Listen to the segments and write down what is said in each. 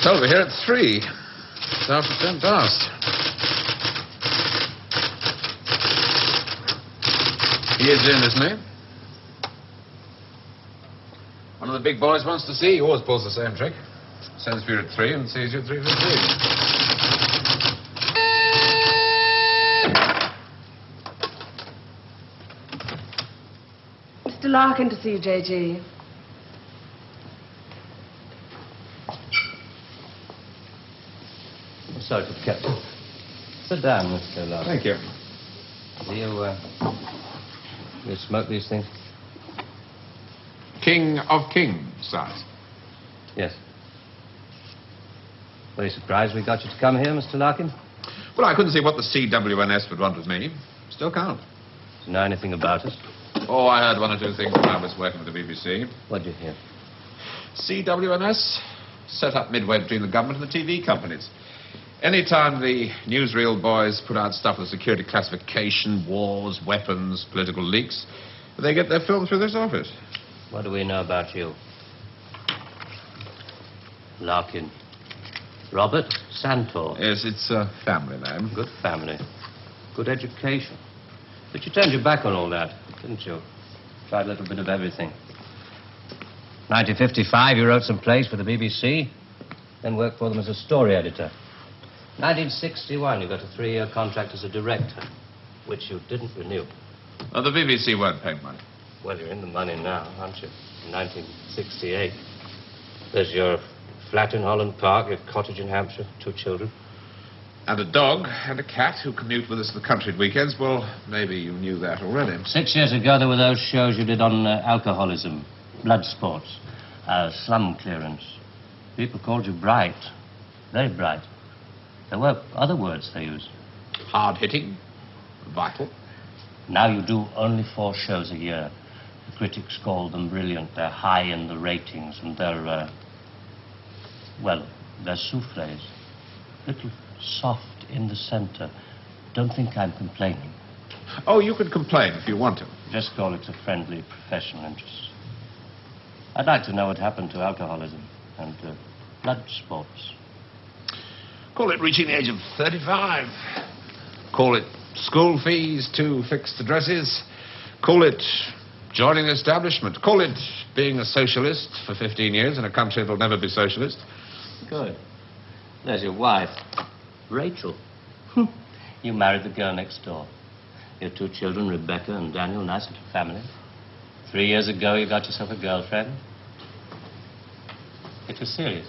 told we're here at 3. It's after 10 past. He is in, isn't he? One of the big boys wants to see. He always pulls the same trick. Sends for you at 3 and sees you at 3:15. Mr. Larkin to see you, J.G. I'm sorry for the captain. Sit down, Mr. Larkin. Thank you. Do you smoke these things? King of Kings, size. Yes. Very surprised we got you to come here, Mr. Larkin. Well, I couldn't see what the CWNS would want with me. Still can't. Do you know anything about us? Oh, I heard 1 or 2 things when I was working with the BBC. What'd you hear? CWNS set up midway between the government and the TV companies. Any time the newsreel boys put out stuff with security classification, wars, weapons, political leaks, they get their film through this office. What do we know about you? Larkin. Robert Santor. Yes, it's a family name. Good family. Good education. But you turned your back on all that, didn't you? Tried a little bit of everything. 1955, you wrote some plays for the BBC, then worked for them as a story editor. 1961, you got a 3-year contract as a director, which you didn't renew. Oh, the BBC weren't paying money. Well, you're in the money now, aren't you? In 1968. There's your flat in Holland Park, your cottage in Hampshire, 2 children. And a dog and a cat who commute with us to the country at weekends. Well, maybe you knew that already. 6 years ago, there were those shows you did on alcoholism, blood sports, slum clearance. People called you bright. Very bright. There were other words they used. Hard-hitting, vital. Now you do only 4 shows a year. The critics call them brilliant. They're high in the ratings, and they're, they're souffles. Little soft in the center. Don't think I'm complaining. Oh, you can complain if you want to. Just call it a friendly professional interest. I'd like to know what happened to alcoholism and blood sports. Call it reaching the age of 35. Call it school fees, 2 fixed addresses. Call it joining the establishment. Call it being a socialist for 15 years in a country that'll never be socialist. Good. There's your wife, Rachel. You married the girl next door. Your 2 children, Rebecca and Daniel, nice little family. 3 years ago, you got yourself a girlfriend. It was serious.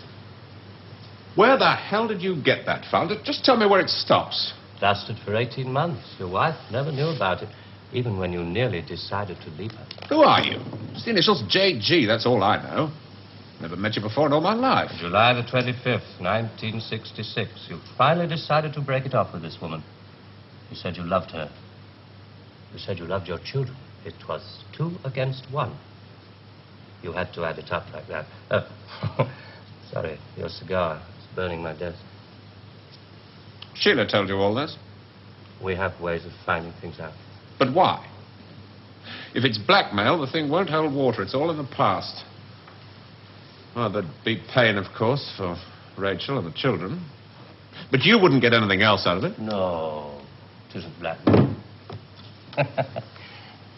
Where the hell did you get that found? Just tell me where it stops. Lasted for 18 months. Your wife never knew about it, even when you nearly decided to leave her. Who are you? It's the initials JG, that's all I know. Never met you before in all my life. July the 25th, 1966. You finally decided to break it off with this woman. You said you loved her. You said you loved your children. It was 2 against 1. You had to add it up like that. Sorry, your cigar. It's burning my desk. Sheila told you all this? We have ways of finding things out. But why? If it's blackmail, the thing won't hold water. It's all in the past. Well, there'd be pain, of course, for Rachel and the children. But you wouldn't get anything else out of it. No, it isn't blackmail.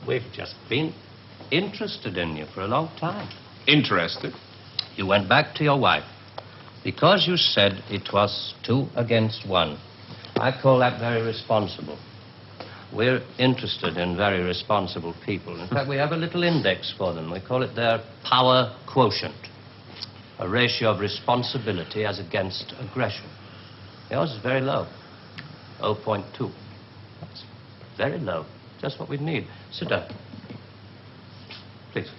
We've just been interested in you for a long time. Interested? You went back to your wife because you said it was 2 against 1. I call that very responsible. We're interested in very responsible people. In fact, we have a little index for them. We call it their power quotient, a ratio of responsibility as against aggression. Yours is very low, 0.2. That's very low, just what we need. Sit down. Please.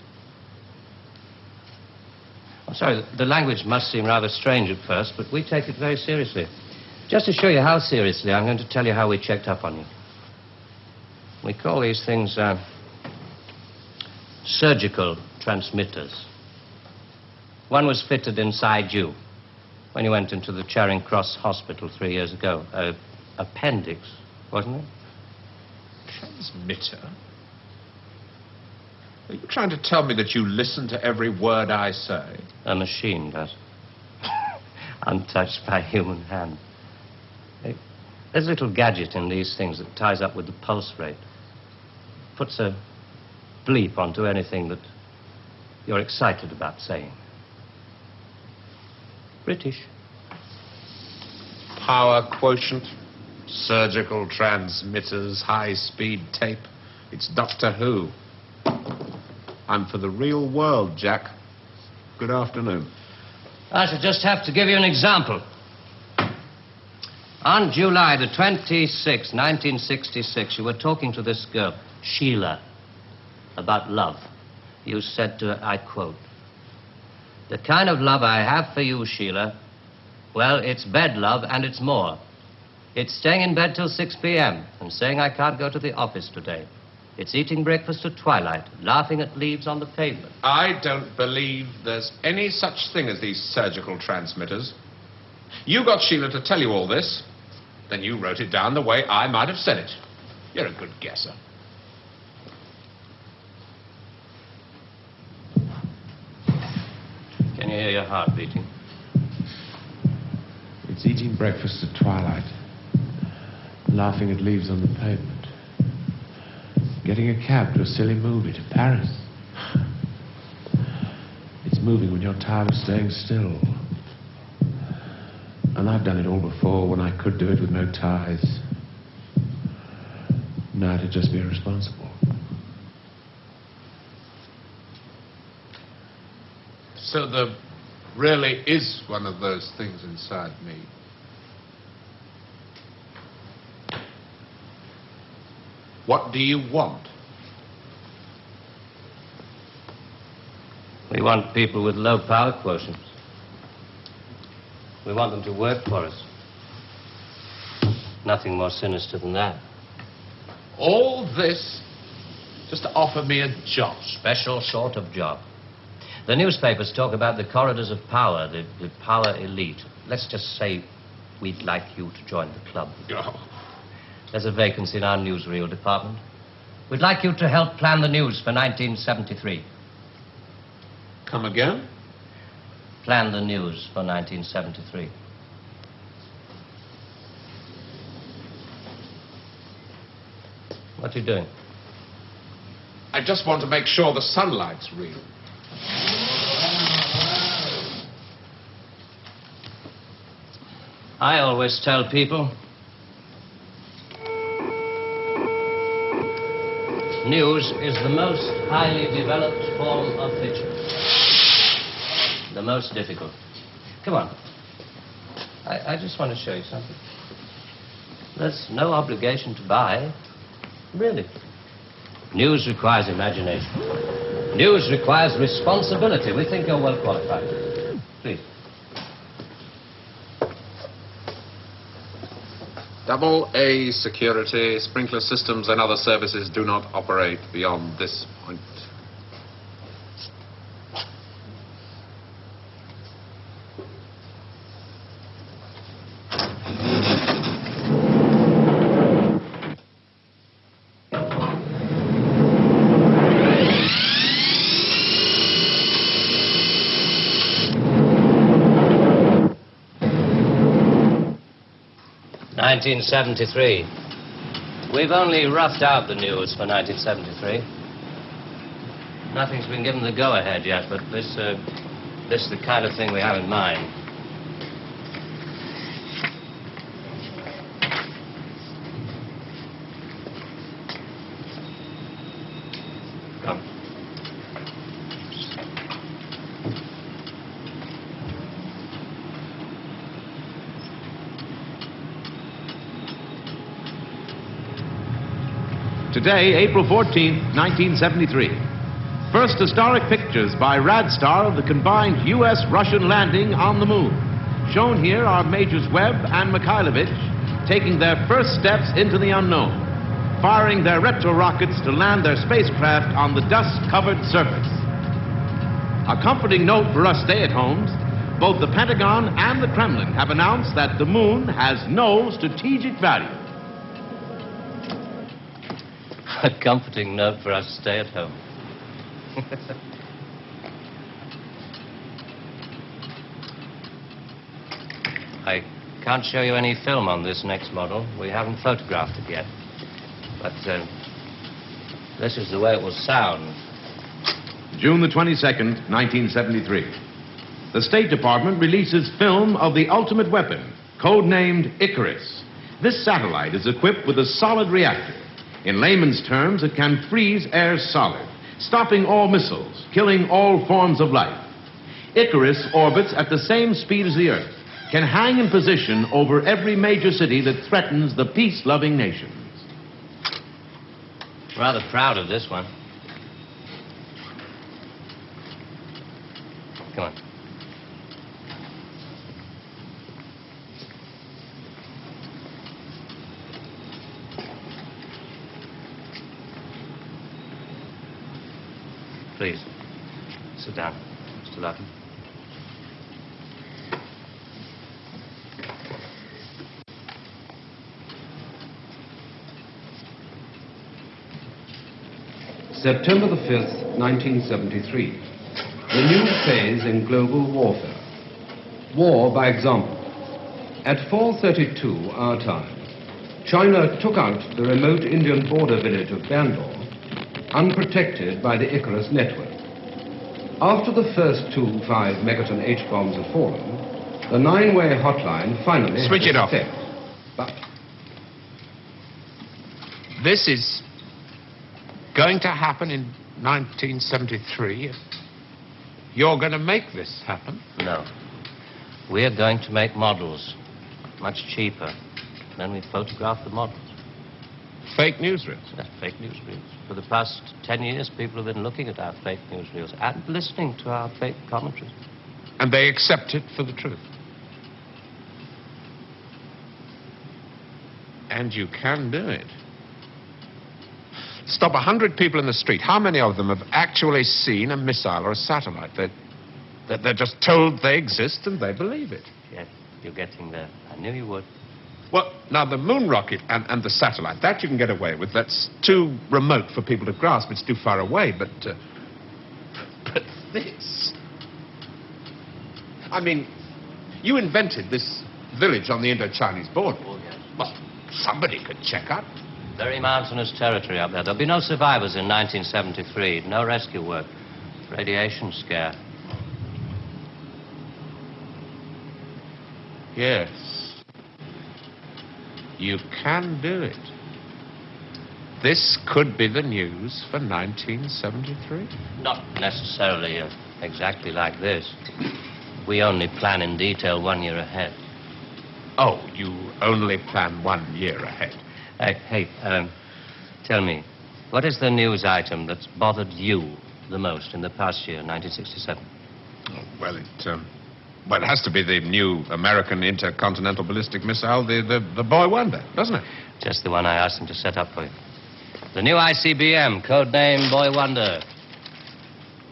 I'm sorry, the language must seem rather strange at first, but we take it very seriously. Just to show you how seriously, I'm going to tell you how we checked up on you. We call these things surgical transmitters. One was fitted inside you when you went into the Charing Cross Hospital 3 years ago. Appendix, wasn't it? Transmitter? Are you trying to tell me that you listen to every word I say? A machine does. untouched by human hand. There's a little gadget in these things that ties up with the pulse rate. Puts a bleep onto anything that you're excited about saying. British. Power quotient, surgical transmitters, high-speed tape. It's Doctor Who. I'm for the real world, Jack. Good afternoon. I shall just have to give you an example. On July the 26th, 1966, you were talking to this girl, Sheila, about love. You said to her, I quote, "The kind of love I have for you, Sheila, well, it's bed love and it's more. It's staying in bed till 6 p.m. and saying I can't go to the office today. It's eating breakfast at twilight, laughing at leaves on the pavement." I don't believe there's any such thing as these surgical transmitters. You got Sheila to tell you all this. Then you wrote it down the way I might have said it. You're a good guesser. Can you hear your heart beating? It's eating breakfast at twilight, laughing at leaves on the pavement, getting a cab to a silly movie to Paris. It's moving when you're tired of staying still. And I've done it all before when I could do it with no ties. Now to just be irresponsible. So there really is one of those things inside me. What do you want? We want people with low power quotients. We want them to work for us. Nothing more sinister than that. All this just to offer me a job. Special sort of job. The newspapers talk about the corridors of power, the power elite. Let's just say we'd like you to join the club. Oh. There's a vacancy in our newsreel department. We'd like you to help plan the news for 1973. Come again? Plan the news for 1973. What are you doing? I just want to make sure the sunlight's real. I always tell people, news is the most highly developed form of fiction. The most difficult. Come on. I just want to show you something. There's no obligation to buy. Really. News requires imagination. News requires responsibility. We think you're well qualified. Please. Double A security, sprinkler systems and other services do not operate beyond this point. '73. We've only roughed out the news for 1973. Nothing's been given the go-ahead yet, but this is the kind of thing we have in mind. Come. Today, April 14th, 1973. First historic pictures by Radstar of the combined U.S.-Russian landing on the moon. Shown here are Majors Webb and Mikhailovich taking their first steps into the unknown, firing their retro rockets to land their spacecraft on the dust-covered surface. A comforting note for us stay-at-homes, both the Pentagon and the Kremlin have announced that the moon has no strategic value. A comforting note for us to stay at home. I can't show you any film on this next model. We haven't photographed it yet. But this is the way it will sound. June the 22nd, 1973. The State Department releases film of the ultimate weapon, codenamed Icarus. This satellite is equipped with a solid reactor. In layman's terms, it can freeze air solid, stopping all missiles, killing all forms of life. Icarus orbits at the same speed as the Earth, can hang in position over every major city that threatens the peace-loving nations. Rather proud of this one. Come on. Please, sit down, Mr. Larkin. September the 5th, 1973. The new phase in global warfare. War by example. At 4:32 our time, China took out the remote Indian border village of Bangalore, unprotected by the Icarus network. After the first 2 5-megaton H-bombs had fallen, the 9-way hotline finally Switch had it off. effect. But This is going to happen in 1973. You're going to make this happen? No. We're going to make models much cheaper. Then we photograph the models. Fake newsreels. That's fake newsreels. For the past 10 years, people have been looking at our fake newsreels and listening to our fake commentaries. And they accept it for the truth. And you can do it. Stop 100 people in the street. How many of them have actually seen a missile or a satellite? They're just told they exist and they believe it. Yes, you're getting there. I knew you would. Well, now, the moon rocket and the satellite, that you can get away with. That's too remote for people to grasp. It's too far away. But this... I mean, you invented this village on the Indo-Chinese border. Oh, yes. Well, somebody could check up. Very mountainous territory up there. There'll be no survivors in 1973. No rescue work. Radiation scare. Yes. You can do it. This could be the news for 1973. Not necessarily exactly like this. We only plan in detail 1 year ahead. Oh, you only plan 1 year ahead. Hey, tell me, what is the news item that's bothered you the most in the past year, 1967? Oh, well, it has to be the new American intercontinental ballistic missile, the Boy Wonder, doesn't it? Just the one I asked him to set up for you. The new ICBM, codename Boy Wonder,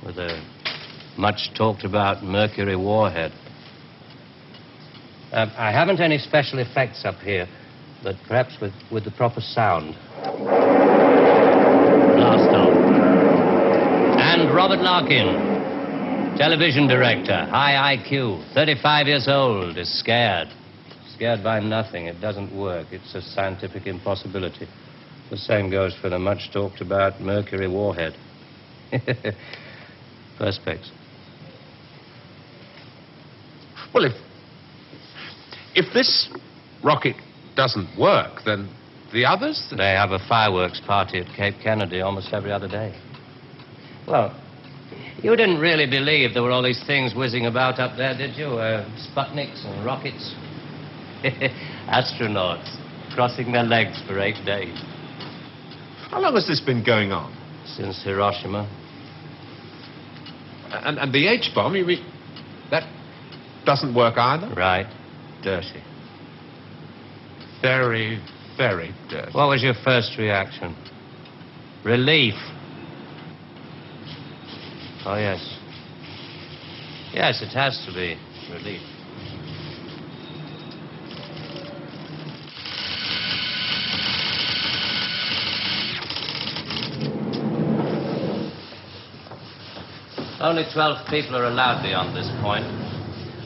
with a much-talked-about Mercury warhead. I haven't any special effects up here, but perhaps with the proper sound. Blast off. And Robert Larkin, television director, high IQ, 35 years old, is scared. Scared by nothing. It doesn't work. It's a scientific impossibility. The same goes for the much-talked-about Mercury warhead. Perspex. Well, if this rocket doesn't work, then the others... They have a fireworks party at Cape Kennedy almost every other day. Well, you didn't really believe there were all these things whizzing about up there, did you? Sputniks and rockets. Astronauts crossing their legs for 8 days. How long has this been going on? Since Hiroshima. And the H-bomb, you mean... that doesn't work either? Right. Dirty. Very, very dirty. What was your first reaction? Relief. Oh, yes. Yes, it has to be relief. Only 12 people are allowed beyond this point.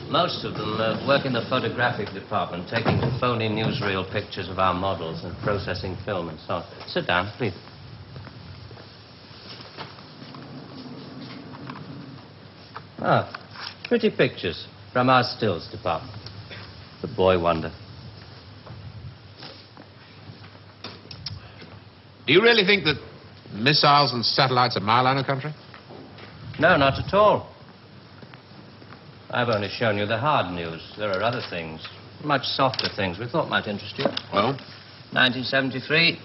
Most of them work in the photographic department, taking phony newsreel pictures of our models and processing film and so on. Sit down, please. Ah, pretty pictures from our stills department. The boy wonder. Do you really think that missiles and satellites are my line of country? No, not at all. I've only shown you the hard news. There are other things, much softer things we thought might interest you. Well? 1973,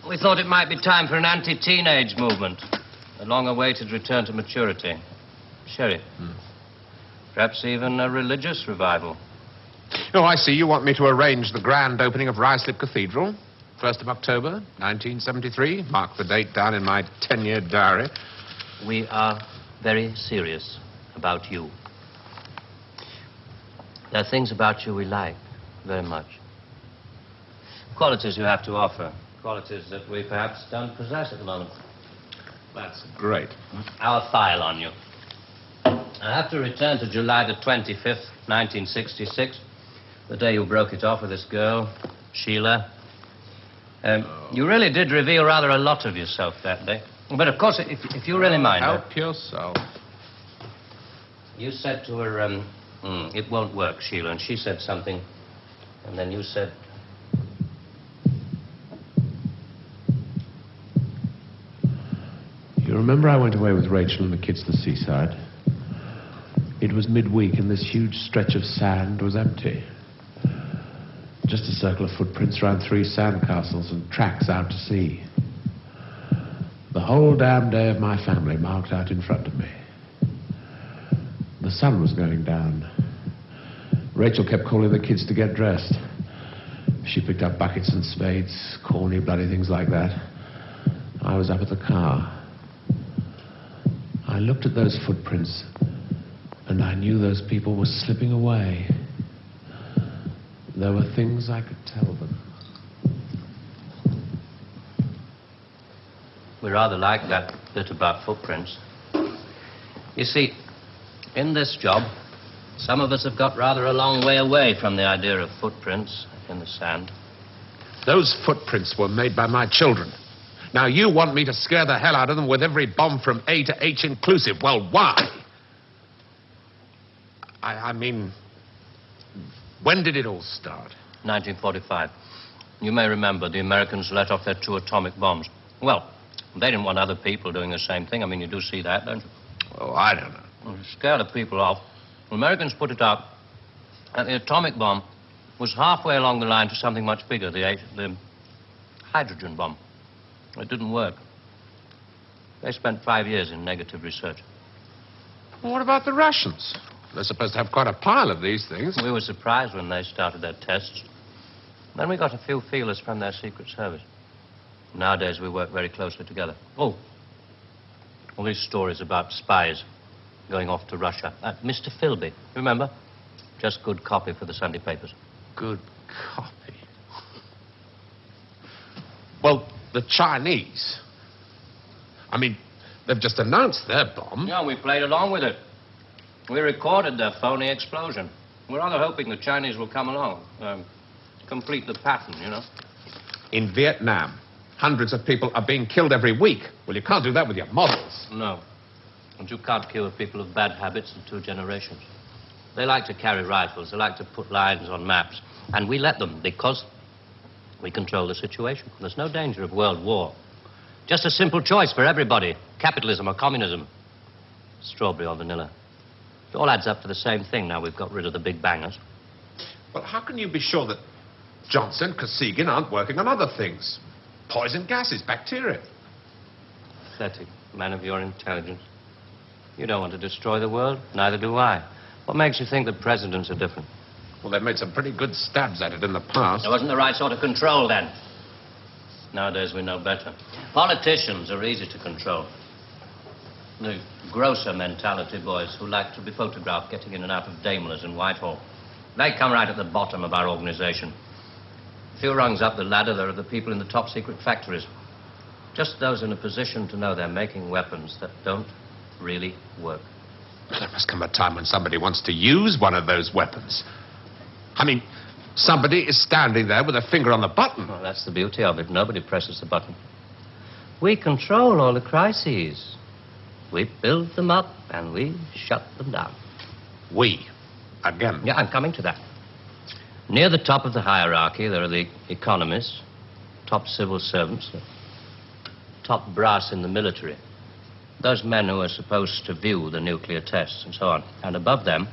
we thought it might be time for an anti-teenage movement. A long-awaited return to maturity. Sherry. Perhaps even a religious revival. Oh, I see. You want me to arrange the grand opening of Ruislip Cathedral. 1st of October, 1973. Mark the date down in my 10-year diary. We are very serious about you. There are things about you we like very much. Qualities you have to offer. Qualities that we perhaps don't possess at the moment. That's great. Our file on you. I have to return to July the 25th, 1966, the day you broke it off with this girl, Sheila. You really did reveal rather a lot of yourself that day. But, of course, if you really mind... Help yourself. You said to her, it won't work, Sheila, and she said something, and then you said... You remember I went away with Rachel and the kids to the seaside? It was midweek, and this huge stretch of sand was empty. Just a circle of footprints around 3 sandcastles and tracks out to sea. The whole damn day of my family marked out in front of me. The sun was going down. Rachel kept calling the kids to get dressed. She picked up buckets and spades, corny, bloody things like that. I was up at the car. I looked at those footprints, and I knew those people were slipping away. There were things I could tell them. We rather like that bit about footprints. You see, in this job, some of us have got rather a long way away from the idea of footprints in the sand. Those footprints were made by my children. Now, you want me to scare the hell out of them with every bomb from A to H inclusive. Well, why? I mean, when did it all start? 1945. You may remember the Americans let off their 2 atomic bombs. Well, they didn't want other people doing the same thing. I mean, you do see that, don't you? Oh, I don't know. Well, to scare the people off, the Americans put it up, and the atomic bomb was halfway along the line to something much bigger, the hydrogen bomb. It didn't work. They spent 5 years in negative research. Well, what about the Russians? They're supposed to have quite a pile of these things. We were surprised when they started their tests. Then we got a few feelers from their Secret Service. Nowadays, we work very closely together. Oh, all these stories about spies going off to Russia. Mr. Philby, remember? Just good copy for the Sunday papers. Good copy. Well, the Chinese. I mean, they've just announced their bomb. Yeah, we played along with it. We recorded their phony explosion. We're rather hoping the Chinese will come along, complete the pattern, you know. In Vietnam, hundreds of people are being killed every week. Well, you can't do that with your models. No. And you can't kill people of bad habits in 2 generations. They like to carry rifles. They like to put lines on maps. And we let them because we control the situation. There's no danger of world war. Just a simple choice for everybody. Capitalism or communism. Strawberry or vanilla. It all adds up to the same thing now we've got rid of the big bangers. Well, how can you be sure that Johnson, Kosygin aren't working on other things? Poison gases, bacteria. Pathetic man of your intelligence. You don't want to destroy the world. Neither do I. What makes you think that presidents are different? Well, they've made some pretty good stabs at it in the past. There wasn't the right sort of control then. Nowadays we know better. Politicians are easy to control. The grosser mentality boys who like to be photographed getting in and out of Daimlers in Whitehall. They come right at the bottom of our organization. A few rungs up the ladder, there are the people in the top secret factories. Just those in a position to know they're making weapons that don't really work. Well, there must come a time when somebody wants to use one of those weapons. I mean, somebody is standing there with a finger on the button. Well, that's the beauty of it. Nobody presses the button. We control all the crises. We build them up and we shut them down. We? Again? Yeah, I'm coming to that. Near the top of the hierarchy, there are the economists, top civil servants, the top brass in the military. Those men who are supposed to view the nuclear tests and so on. And above them,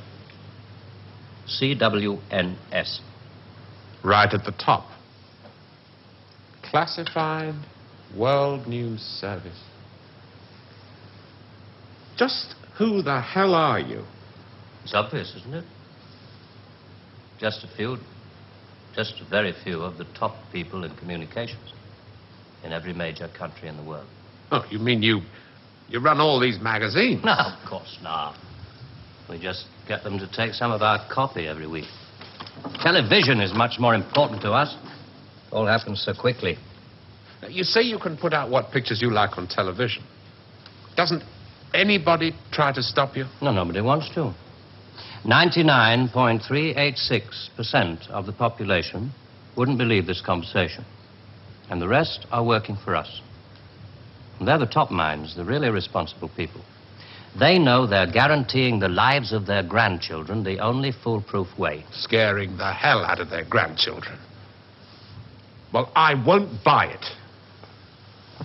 CWNS. Right at the top. Classified World News Service. Just who the hell are you? It's obvious, isn't it? Just a very few of the top people in communications in every major country in the world. Oh, you mean you run all these magazines? No, of course not. We just get them to take some of our copy every week. Television is much more important to us. It all happens so quickly. You say you can put out what pictures you like on television. Doesn't anybody try to stop you? No, nobody wants to. 99.386% of the population wouldn't believe this conversation. And the rest are working for us. And they're the top minds, the really responsible people. They know they're guaranteeing the lives of their grandchildren the only foolproof way. Scaring the hell out of their grandchildren. Well, I won't buy it.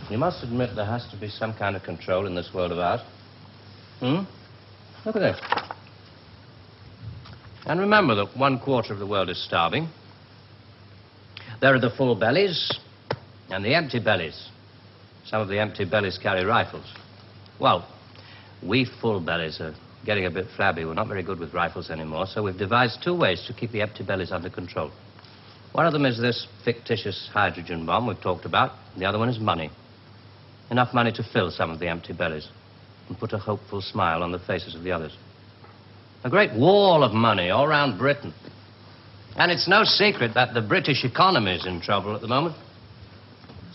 You must admit there has to be some kind of control in this world of ours. Look at this. And remember that 1/4 of the world is starving. There are the full bellies and the empty bellies. Some of the empty bellies carry rifles. Well, we full bellies are getting a bit flabby. We're not very good with rifles anymore, so we've devised 2 ways to keep the empty bellies under control. One of them is this fictitious hydrogen bomb we've talked about. The other one is money. Enough money to fill some of the empty bellies and put a hopeful smile on the faces of the others. A great wall of money all around Britain. And it's no secret that the British economy is in trouble at the moment.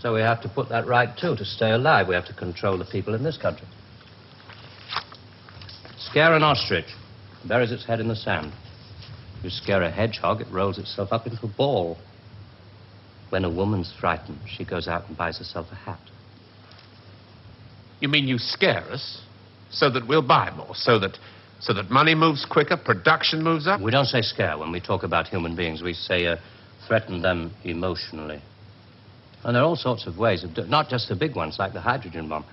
So we have to put that right, too, to stay alive. We have to control the people in this country. Scare an ostrich, buries its head in the sand. You scare a hedgehog, it rolls itself up into a ball. When a woman's frightened, she goes out and buys herself a hat. You mean you scare us so that we'll buy more, so that money moves quicker, production moves up? We don't say scare when we talk about human beings. We say threaten them emotionally. And there are all sorts of ways of not just the big ones like the hydrogen bomb.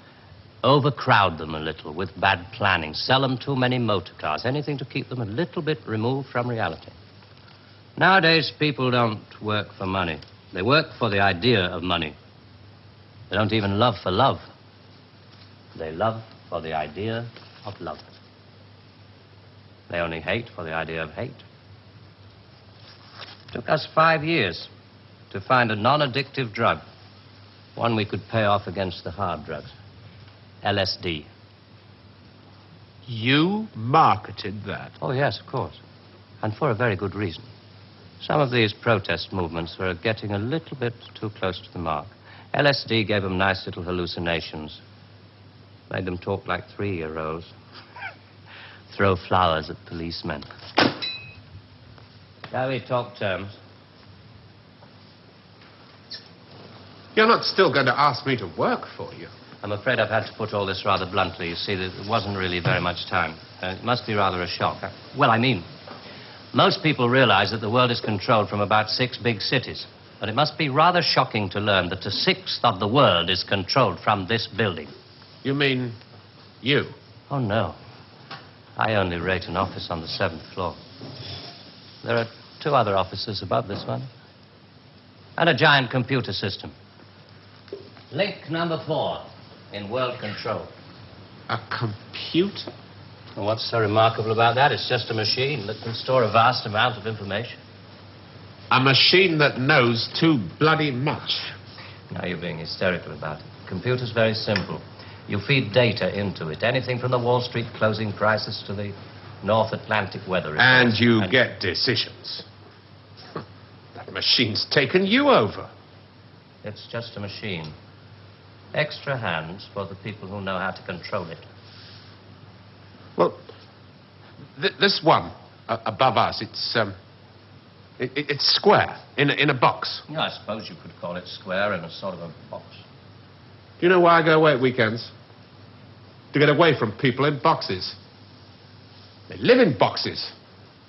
Overcrowd them a little with bad planning. Sell them too many motor cars. Anything to keep them a little bit removed from reality. Nowadays, people don't work for money. They work for the idea of money. They don't even love for love. They love for the idea of love. They only hate for the idea of hate. It took us 5 years to find a non-addictive drug, one we could pay off against the hard drugs. LSD. You marketed that? Oh, yes, of course. And for a very good reason. Some of these protest movements were getting a little bit too close to the mark. LSD gave them nice little hallucinations. Made them talk like 3-year-olds. Throw flowers at policemen. Shall we talk terms? You're not still going to ask me to work for you? I'm afraid I've had to put all this rather bluntly. You see, there wasn't really very much time. It must be rather a shock. Well, I mean, most people realize that the world is controlled from about 6 big cities. But it must be rather shocking to learn that a 1/6 of the world is controlled from this building. You mean you? Oh, no. I only rate an office on the 7th floor. There are 2 other offices above this one. And a giant computer system. Link number 4 in world control. A computer? And what's so remarkable about that? It's just a machine that can store a vast amount of information. A machine that knows too bloody much. Now you're being hysterical about it. The computer's very simple. You feed data into it. Anything from the Wall Street closing prices to the North Atlantic weather reports. And you get decisions. That machine's taken you over. It's just a machine. Extra hands for the people who know how to control it. Well, This one, above us, it's square, in a box. Yeah, I suppose you could call it square in a sort of a box. Do you know why I go away at weekends? To get away from people in boxes. They live in boxes.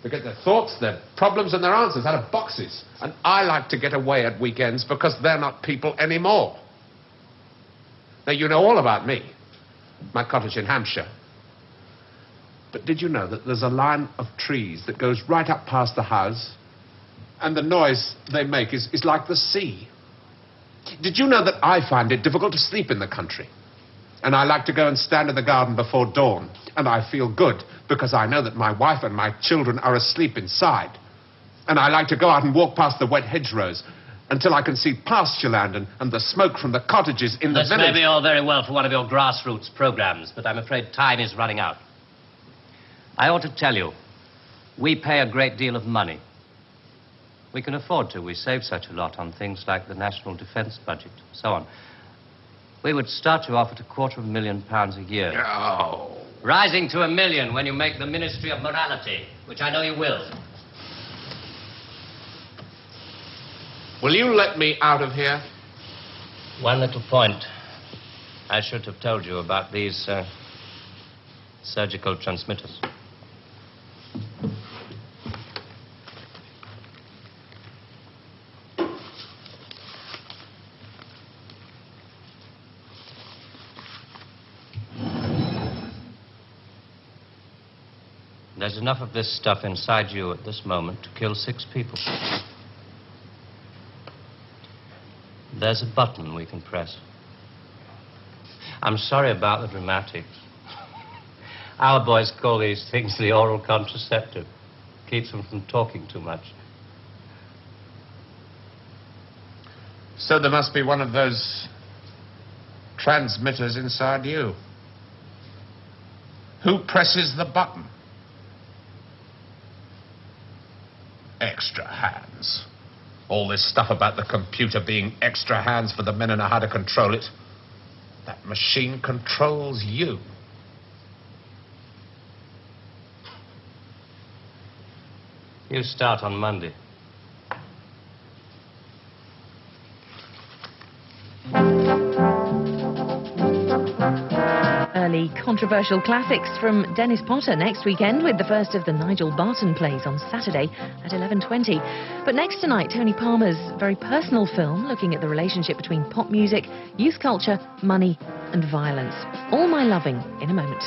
They get their thoughts, their problems, and their answers out of boxes. And I like to get away at weekends because they're not people anymore. Now, you know all about me. My cottage in Hampshire. But did you know that there's a line of trees that goes right up past the house? And the noise they make is like the sea. Did you know that I find it difficult to sleep in the country? And I like to go and stand in the garden before dawn. And I feel good because I know that my wife and my children are asleep inside. And I like to go out and walk past the wet hedgerows until I can see pasture land and the smoke from the cottages in the village. This may be all very well for one of your grassroots programs, but I'm afraid time is running out. I ought to tell you, we pay a great deal of money. We can afford to. We save such a lot on things like the national defense budget, so on. We would start you off at £250,000 a year. Oh. Rising to £1 million when you make the Ministry of Morality, which I know you will. Will you let me out of here? One little point. I should have told you about these surgical transmitters. There's enough of this stuff inside you at this moment to kill 6 people. There's a button we can press. I'm sorry about the dramatics. Our boys call these things the oral contraceptive. Keeps them from talking too much. So there must be one of those transmitters inside you. Who presses the button? Extra hands. All this stuff about the computer being extra hands for the men who know how to control it. That machine controls you. You start on Monday. Early controversial classics from Dennis Potter next weekend, with the first of the Nigel Barton plays on Saturday at 11:20. But next tonight, Tony Palmer's very personal film looking at the relationship between pop music, youth culture, money and violence. All My Loving in a moment.